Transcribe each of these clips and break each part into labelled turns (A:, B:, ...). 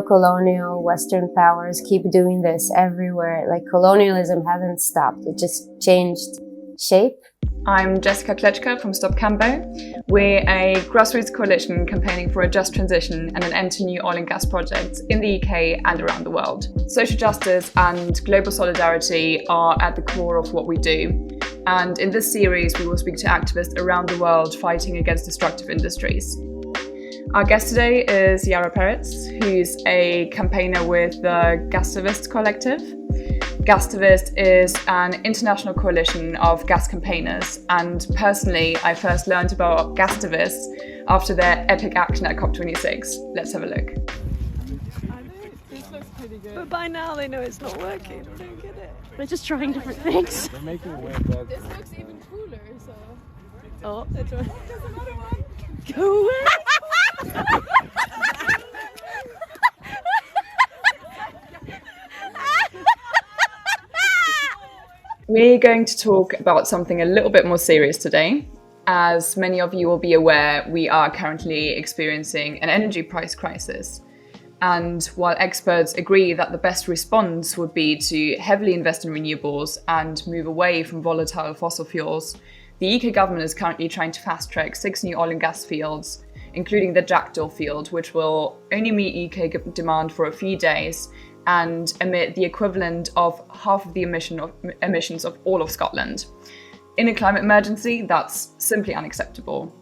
A: neo-colonial Western powers keep doing this everywhere. Like colonialism hasn't stopped, it just changed shape.
B: I'm Jessica Kleczka from Stop Cambo. We're a grassroots coalition campaigning for a just transition and an end to new oil and gas projects in the UK and around the world. Social justice and global solidarity are at the core of what we do. And in this series, we will speak to activists around the world fighting against destructive industries. Our guest today is Ya'ara Peretz, who's a campaigner with the Gastivists collective. Gastivists is an international coalition of gas campaigners, and personally, I first learned about Gastivists after their epic action at COP26. Let's have a look.
C: This looks pretty good. But by now they know it's not working. I don't get it.
D: We're just trying different things.
C: They're making it way better. This looks even cooler, so... Oh, there's another one. Go away!
B: We're going to talk about something a little bit more serious today. As many of you will be aware, we are currently experiencing an energy price crisis. And while experts agree that the best response would be to heavily invest in renewables and move away from volatile fossil fuels, the UK government is currently trying to fast-track 6 new oil and gas fields, including the Jackdaw field, which will only meet UK demand for a few days and emit the equivalent of half of the emissions of all of Scotland. In a climate emergency, that's simply unacceptable.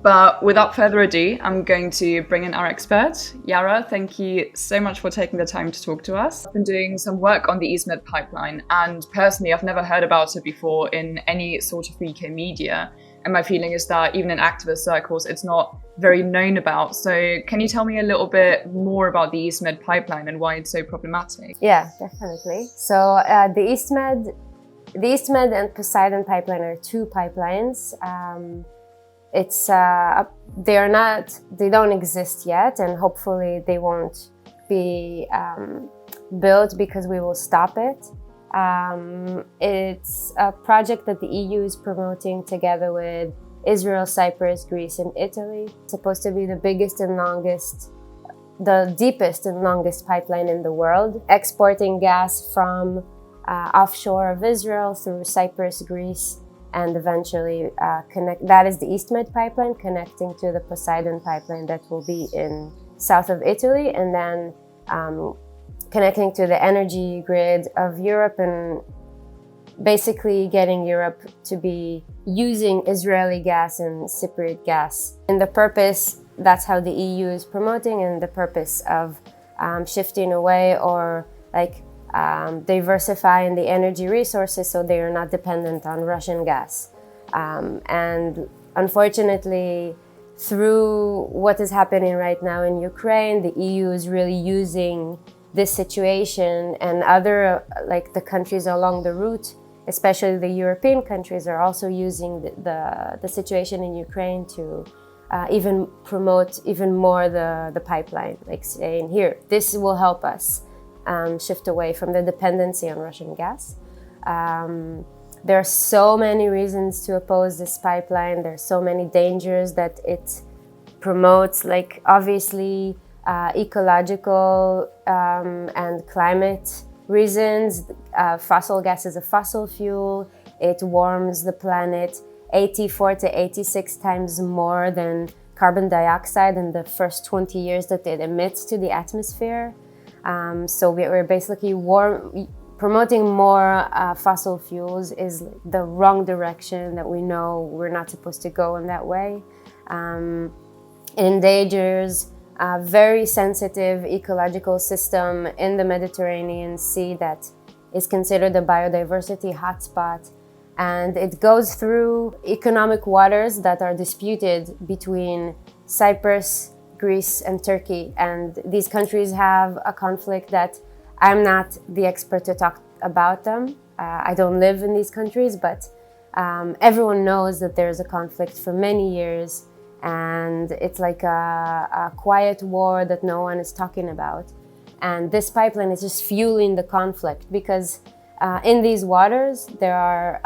B: But without further ado, I'm going to bring in our expert. Ya'ara, thank you so much for taking the time to talk to us. I've been doing some work on the EastMed Pipeline, and personally, I've never heard about it before in any sort of UK media. And my feeling is that even in activist circles, it's not very known about. So can you tell me a little bit more about the EastMed Pipeline and why it's so problematic?
A: Yeah, definitely. So the EastMed and Poseidon pipeline are 2 pipelines. They don't exist yet, and hopefully they won't be built because we will stop it. It's a project that the EU is promoting together with Israel, Cyprus, Greece, and Italy. It's supposed to be the biggest and longest, the deepest and longest pipeline in the world, exporting gas from offshore of Israel through Cyprus, Greece, and eventually that is the EastMed pipeline connecting to the Poseidon pipeline that will be in south of Italy, and then connecting to the energy grid of Europe and basically getting Europe to be using Israeli gas and Cypriot gas. And the purpose, that's how the EU is promoting, and the purpose of shifting away or diversifying the energy resources so they are not dependent on Russian gas. And unfortunately, through what is happening right now in Ukraine, the EU is really using this situation, and other the countries along the route, especially the European countries, are also using the situation in Ukraine to even promote even more the pipeline, like saying, here, this will help us shift away from the dependency on Russian gas. There are so many reasons to oppose this pipeline. There are so many dangers that it promotes, like obviously ecological and climate reasons. Fossil gas is a fossil fuel. It warms the planet 84 to 86 times more than carbon dioxide in the first 20 years that it emits to the atmosphere. So we're basically promoting more fossil fuels is the wrong direction that we know we're not supposed to go in that way. It endangers a very sensitive ecological system in the Mediterranean Sea that is considered a biodiversity hotspot. And it goes through economic waters that are disputed between Cyprus, Greece, and Turkey. And these countries have a conflict that I'm not the expert to talk about them. I don't live in these countries, but everyone knows that there's a conflict for many years. And it's like a quiet war that no one is talking about. And this pipeline is just fueling the conflict because in these waters, there are,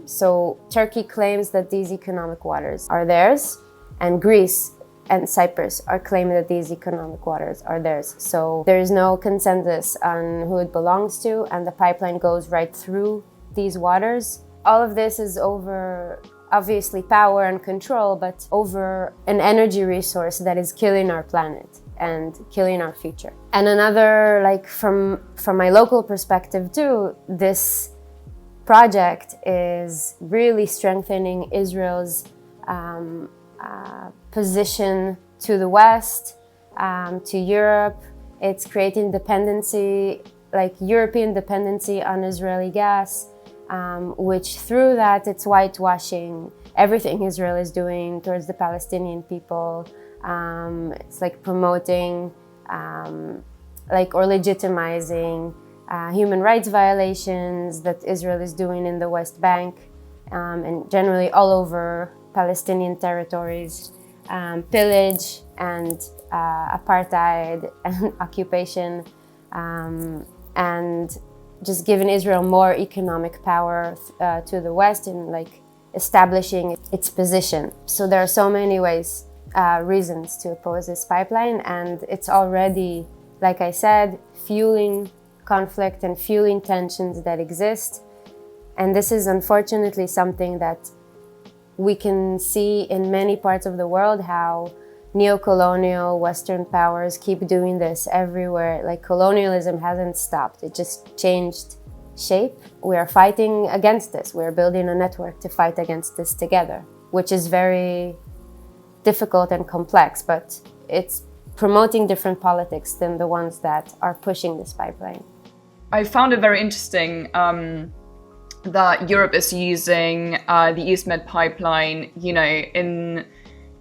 A: so Turkey claims that these economic waters are theirs, and Greece and Cyprus are claiming that these economic waters are theirs. So there is no consensus on who it belongs to, and the pipeline goes right through these waters. All of this is over, obviously, power and control, but over an energy resource that is killing our planet and killing our future. And another, like from my local perspective too, this project is really strengthening Israel's position to the West, to Europe. It's creating dependency, like European dependency on Israeli gas, which through that it's whitewashing everything Israel is doing towards the Palestinian people. It's like promoting or legitimizing human rights violations that Israel is doing in the West Bank and generally all over Palestinian territories, pillage and apartheid and occupation, and just giving Israel more economic power to the West and like establishing its position. So there are so many reasons to oppose this pipeline, and it's already, like I said, fueling conflict and fueling tensions that exist. And this is unfortunately something that we can see in many parts of the world, how neo-colonial Western powers keep doing this everywhere. Like colonialism hasn't stopped, it just changed shape. We are fighting against this. We're building a network to fight against this together, which is very difficult and complex, but it's promoting different politics than the ones that are pushing this pipeline.
B: I found it very interesting that Europe is using the EastMed Pipeline, in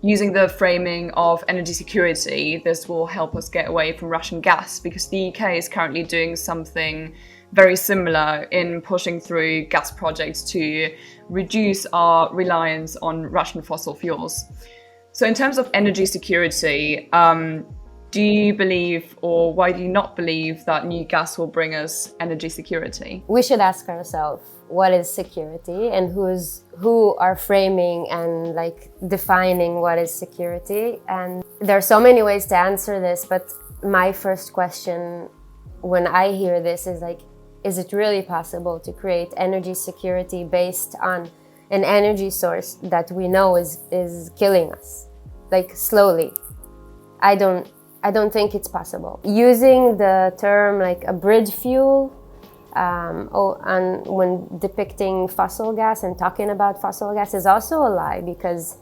B: using the framing of energy security. This will help us get away from Russian gas, because the UK is currently doing something very similar in pushing through gas projects to reduce our reliance on Russian fossil fuels. So in terms of energy security, do you believe, or why do you not believe, that new gas will bring us energy security?
A: We should ask ourselves, what is security, and who are framing and like defining what is security? And there are so many ways to answer this, but my first question when I hear this is like, is it really possible to create energy security based on an energy source that we know is killing us, like slowly? I don't think it's possible. Using the term like a bridge fuel and when depicting fossil gas and talking about fossil gas is also a lie, because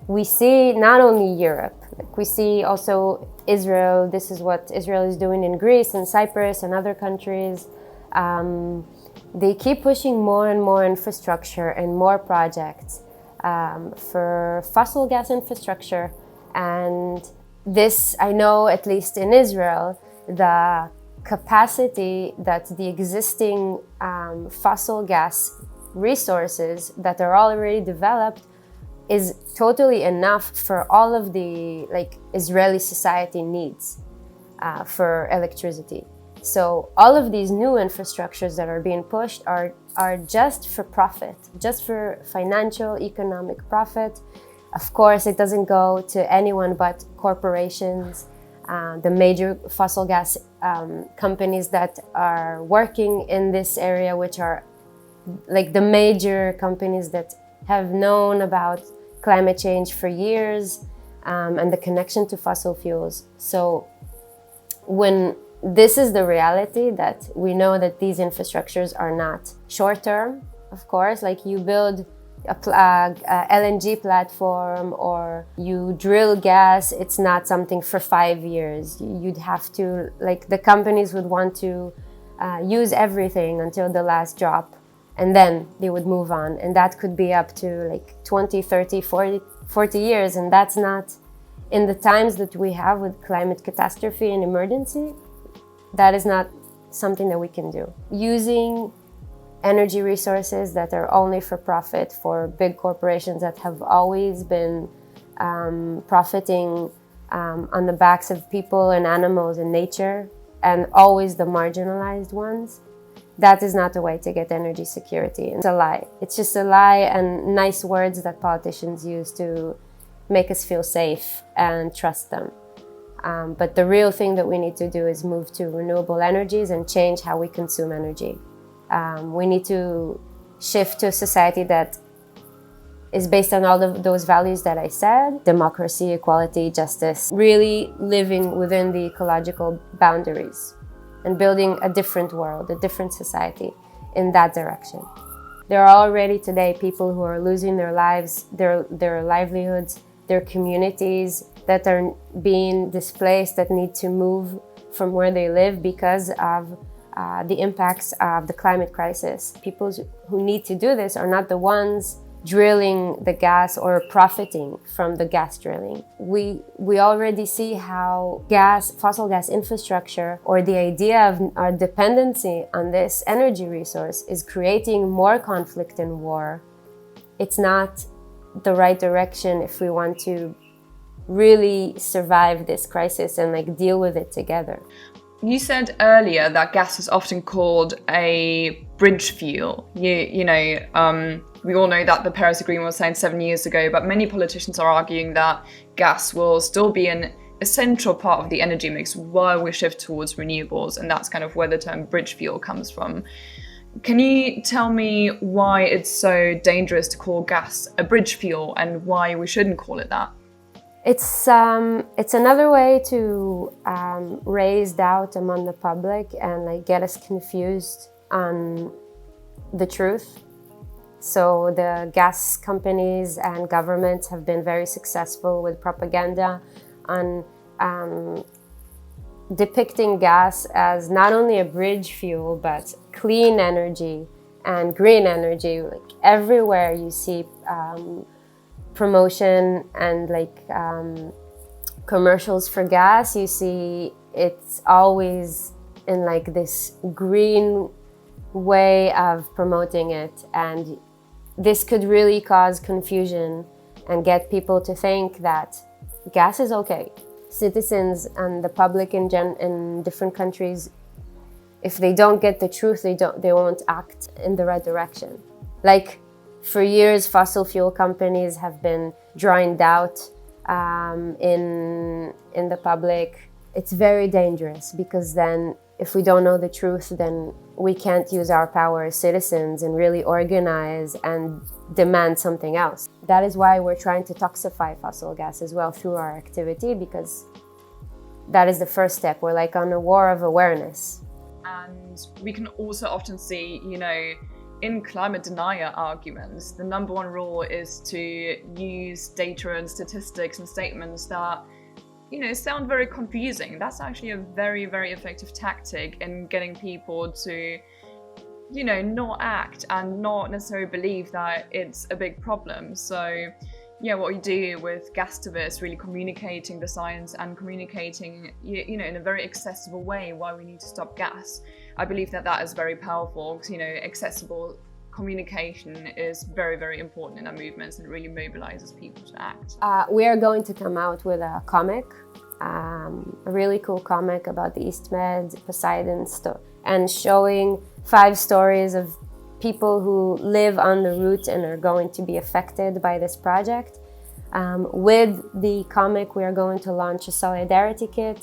A: we see not only Europe, like we see also Israel. This is what Israel is doing in Greece and Cyprus and other countries. They keep pushing more and more infrastructure and more projects for fossil gas infrastructure. And this, I know, at least in Israel, the capacity that the existing fossil gas resources that are already developed is totally enough for all of the Israeli society needs for electricity. So all of these new infrastructures that are being pushed are just for profit, just for financial, economic profit. Of course, it doesn't go to anyone but corporations, the major fossil gas companies that are working in this area, which are like the major companies that have known about climate change for years and the connection to fossil fuels. So when this is the reality, that we know that these infrastructures are not short-term, of course, like you build a LNG platform or you drill gas, it's not something for 5 years. You'd have to, the companies would want to use everything until the last drop, and then they would move on. And that could be up to 20, 30, 40 years. And that's not, in the times that we have with climate catastrophe and emergency, that is not something that we can do. Using energy resources that are only for profit for big corporations that have always been profiting on the backs of people and animals and nature, and always the marginalized ones, that is not the way to get energy security. It's a lie. It's just a lie and nice words that politicians use to make us feel safe and trust them. But the real thing that we need to do is move to renewable energies and change how we consume energy. We need to shift to a society that is based on all of those values that I said: democracy, equality, justice, really living within the ecological boundaries and building a different world, a different society in that direction. There are already today people who are losing their lives, their livelihoods, their communities that are being displaced, that need to move from where they live because of the impacts of the climate crisis. People who need to do this are not the ones drilling the gas or profiting from the gas drilling. We already see how fossil gas infrastructure, or the idea of our dependency on this energy resource, is creating more conflict and war. It's not the right direction if we want to really survive this crisis and deal with it together.
B: You said earlier that gas is often called a bridge fuel. We all know that the Paris Agreement was signed 7 years ago, but many politicians are arguing that gas will still be an essential part of the energy mix while we shift towards renewables, and that's kind of where the term bridge fuel comes from. Can you tell me why it's so dangerous to call gas a bridge fuel and why we shouldn't call it that?
A: It's another way to raise doubt among the public and get us confused on the truth. So the gas companies and governments have been very successful with propaganda on depicting gas as not only a bridge fuel, but clean energy and green energy. Everywhere you see promotion and commercials for gas, you see it's always in this green way of promoting it, and this could really cause confusion and get people to think that gas is okay. Citizens and the public in different countries, if they don't get the truth, they won't act in the right direction. For years, fossil fuel companies have been drawing doubt in the public. It's very dangerous, because then if we don't know the truth, then we can't use our power as citizens and really organize and demand something else. That is why we're trying to toxify fossil gas as well through our activity, because that is the first step. We're on a war of awareness.
B: And we can also often see, in climate denier arguments, the number one rule is to use data and statistics and statements that sound very confusing. That's actually a very, very effective tactic in getting people to, not act and not necessarily believe that it's a big problem. So, what we do with Gastivists, really communicating the science and communicating, in a very accessible way why we need to stop gas. I believe that is very powerful, because, accessible communication is very, very important in our movements, and it really mobilizes people to act.
A: We are going to come out with a comic, a really cool comic about the EastMed Poseidon and showing 5 stories of people who live on the route and are going to be affected by this project. With the comic, we are going to launch a solidarity kit,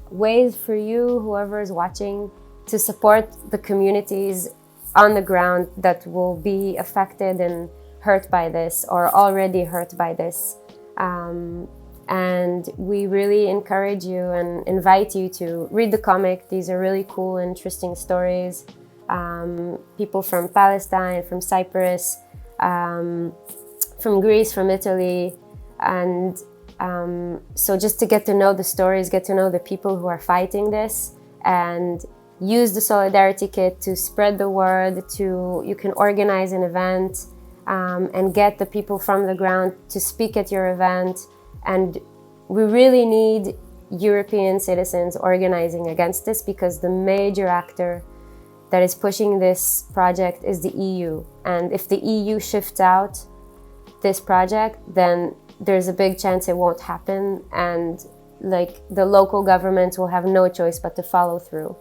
A: ways for you, whoever is watching, to support the communities on the ground that will be affected and hurt by this, or already hurt by this. And we really encourage you and invite you to read the comic. These are really cool, interesting stories. People from Palestine, from Cyprus, from Greece, from Italy. And so just to get to know the stories, get to know the people who are fighting this, and use the Solidarity Kit to spread the word. You can organize an event and get the people from the ground to speak at your event. And we really need European citizens organizing against this, because the major actor that is pushing this project is the EU. And if the EU shifts out this project, then there's a big chance it won't happen, and the local governments will have no choice but to follow through.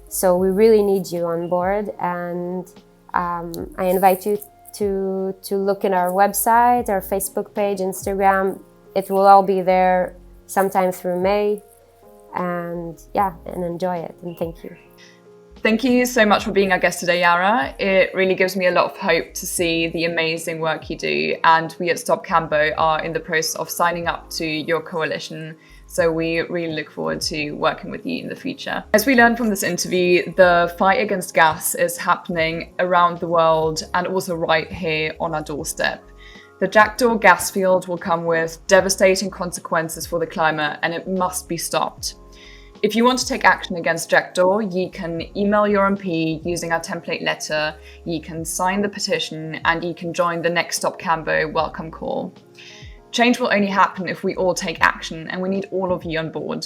A: So we really need you on board, and I invite you to look at our website, our Facebook page, Instagram. it will all be there sometime through May. And yeah, and enjoy it, and thank you.
B: Thank you so much for being our guest today, Ya'ara. It really gives me a lot of hope to see the amazing work you do, and we at Stop Cambo are in the process of signing up to your coalition, so we really look forward to working with you in the future. As we learned from this interview, the fight against gas is happening around the world and also right here on our doorstep. The Jackdaw gas field will come with devastating consequences for the climate, and it must be stopped. If you want to take action against Jackdaw, you can email your MP using our template letter, you can sign the petition, and you can join the next Stop Cambo welcome call. Change will only happen if we all take action, and we need all of you on board.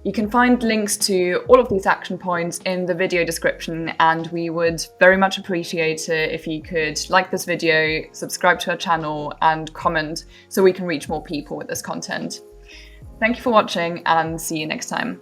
B: You can find links to all of these action points in the video description, and we would very much appreciate it if you could like this video, subscribe to our channel, and comment so we can reach more people with this content. Thank you for watching, and see you next time.